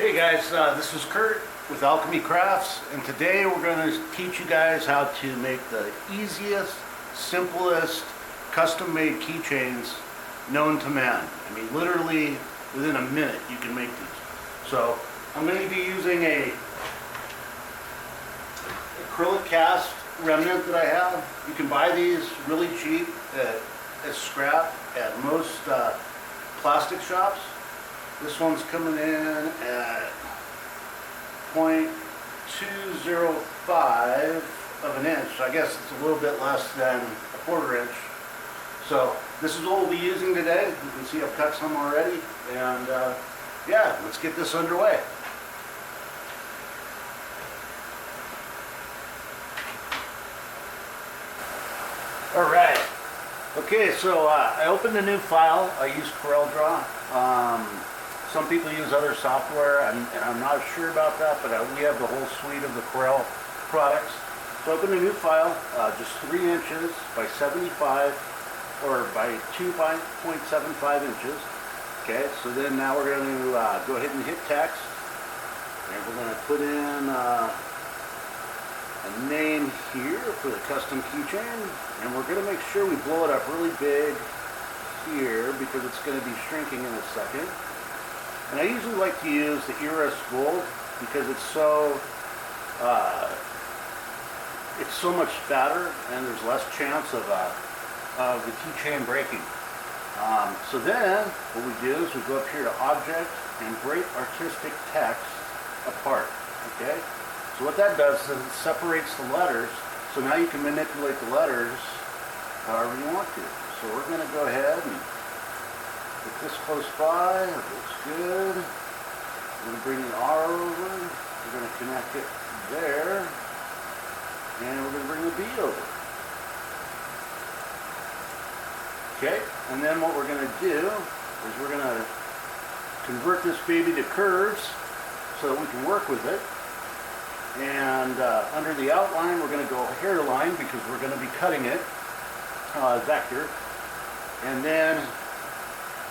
Hey guys, this is Kurt with Alchemy Crafts, and today we're going to teach you guys how to make the easiest, simplest, custom-made keychains known to man. I mean, literally within a minute you can make these. So I'm going to be using a acrylic cast remnant that I have. You can buy these really cheap at scrap at most plastic shops. This one's coming in at 0.205 of an inch. I guess it's a little bit less than a quarter inch. So this is what we'll be using today. You can see I've cut some already. And yeah, let's get this underway. All right. Okay, so I opened a new file. I use CorelDRAW. Some people use other software, and I'm not sure about that, but we have the whole suite of the Corel products. So I opened a new file, just 3 inches by 75, or by 2.75 inches. Okay, so then now we're going to go ahead and hit text, and we're going to put in a name here for the custom keychain, and we're going to make sure we blow it up really big here because it's going to be shrinking in a second. And I usually like to use the Iris Gold because it's so much fatter and there's less chance of the keychain breaking. So then what we do is we go up here to Object and Break Artistic Text Apart. Okay. So what that does is it separates the letters. So now you can manipulate the letters however you want to. So we're going to go ahead and put this close by. It looks good. We're going to bring the R over. We're going to connect it there. And we're going to bring the B over. Okay. And then what we're going to do is we're going to convert this baby to curves so that we can work with it. And under the outline, we're going to go hairline because we're going to be cutting it vector. And then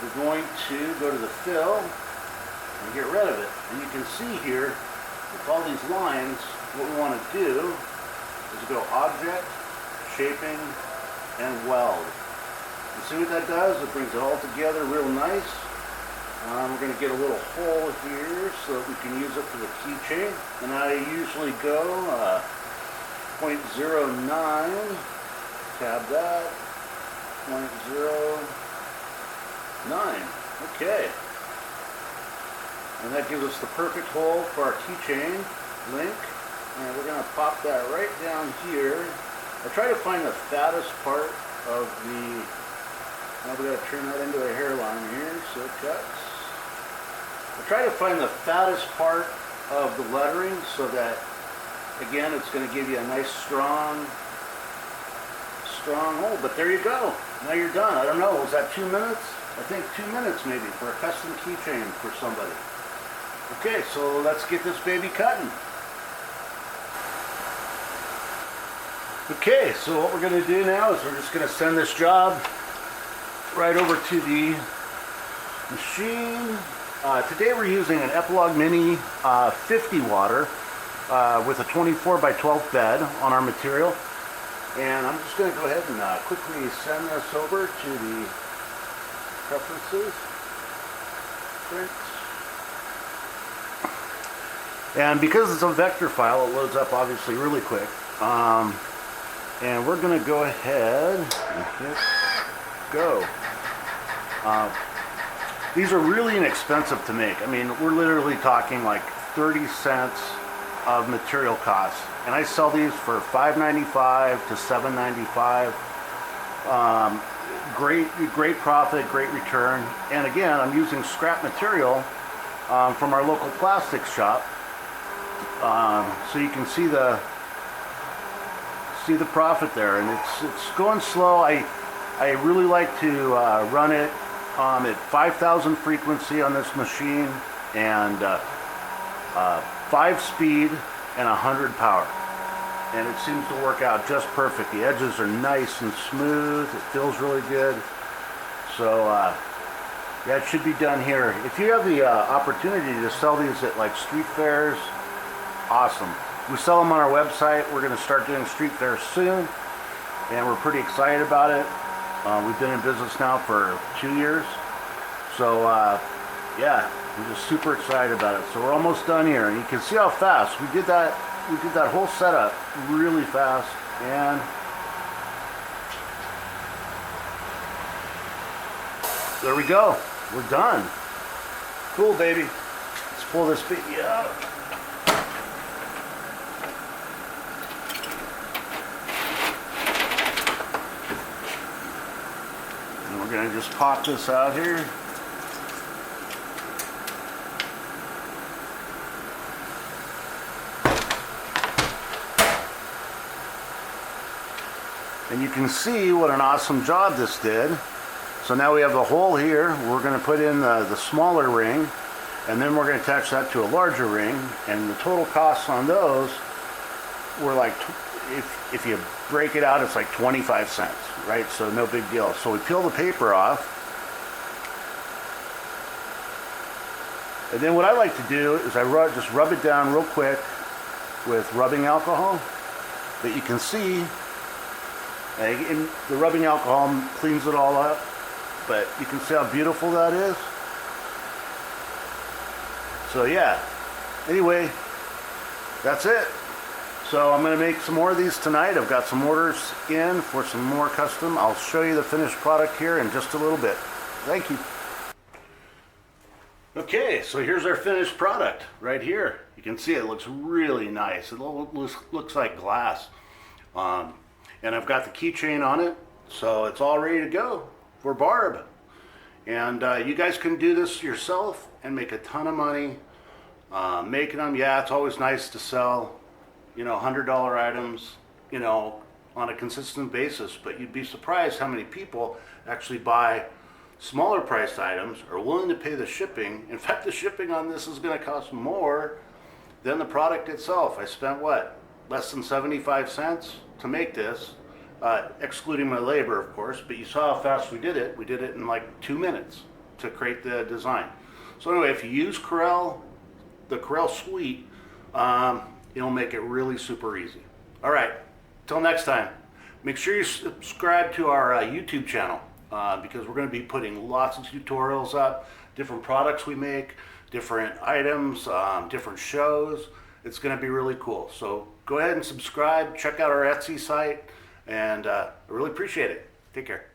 we're going to go to the fill and get rid of it. And you can see here with all these lines, what we want to do is go Object, Shaping, and Weld. You see what that does? It brings it all together real nice. We're going to get a little hole here so that we can use it for the keychain. And I usually go 0.09, tab that, 0.09. Okay. And that gives us the perfect hole for our keychain link. And we're going to pop that right down here. I try to find the fattest part of the... Now we got to turn that into a hairline here so it cuts. I try to find the fattest part of the lettering so that, again, it's going to give you a nice strong hole. But there you go. Now you're done. I don't know, was that 2 minutes? I think 2 minutes maybe for a custom keychain for somebody. Okay, so let's get this baby cutting. Okay, so what we're going to do now is we're just going to send this job right over to the machine. Today we're using an Epilogue Mini 50 water with a 24 by 12 bed on our material. And I'm just going to go ahead and quickly send this over to the preferences. Print. And because it's a vector file, it loads up obviously really quick. And we're going to go ahead and hit go. These are really inexpensive to make. I mean, we're literally talking like 30 cents of material costs. And I sell these for $5.95 to $7.95. Great profit, great return. And again, I'm using scrap material from our local plastics shop. So you can see the profit there. And it's going slow. I really like to run it at 5,000 frequency on this machine and 5 speed and 100 power. And it seems to work out just perfect. The edges are nice and smooth. It feels really good. So Yeah, it should be done here. If you have the opportunity to sell these at like street fairs, awesome. We sell them on our website. We're going to start doing street fairs soon, and we're pretty excited about it. We've been in business now for 2 years, so yeah, we're just super excited about it. So we're almost done here, and you can see how fast we did that. We did that whole setup really fast, and there we go. We're done. Cool, baby. Let's pull this baby out. And we're going to just pop this out here. And you can see what an awesome job this did. So now we have the hole here. We're going to put in the smaller ring, and then we're going to attach that to a larger ring. And the total costs on those were like, if you break it out, it's like 25 cents, right? So no big deal. So we peel the paper off. And then what I like to do is I just rub it down real quick with rubbing alcohol. That you can see, and the rubbing alcohol cleans it all up. But you can see how beautiful that is. So yeah, anyway, that's it. So I'm going to make some more of these tonight. I've got some orders in for some more custom. I'll show you the finished product here in just a little bit. Thank you. Okay, so here's our finished product right here. You can see it looks really nice. It looks like glass. And I've got the keychain on it, so it's all ready to go for Barb. And you guys can do this yourself and make a ton of money making them. Yeah, it's always nice to sell, you know, $100 items, you know, on a consistent basis, but you'd be surprised how many people actually buy smaller priced items, are willing to pay the shipping. In fact, the shipping on this is going to cost more than the product itself. I spent what, less than 75 cents to make this. Excluding my labor, of course, but you saw how fast we did it. We did it in like 2 minutes to create the design. So anyway, if you use Corel, the Corel suite, it'll make it really super easy. All right, till next time, make sure you subscribe to our YouTube channel because we're going to be putting lots of tutorials up, different products we make, different items, different shows. It's going to be really cool. So go ahead and subscribe, check out our Etsy site, and I really appreciate it. Take care.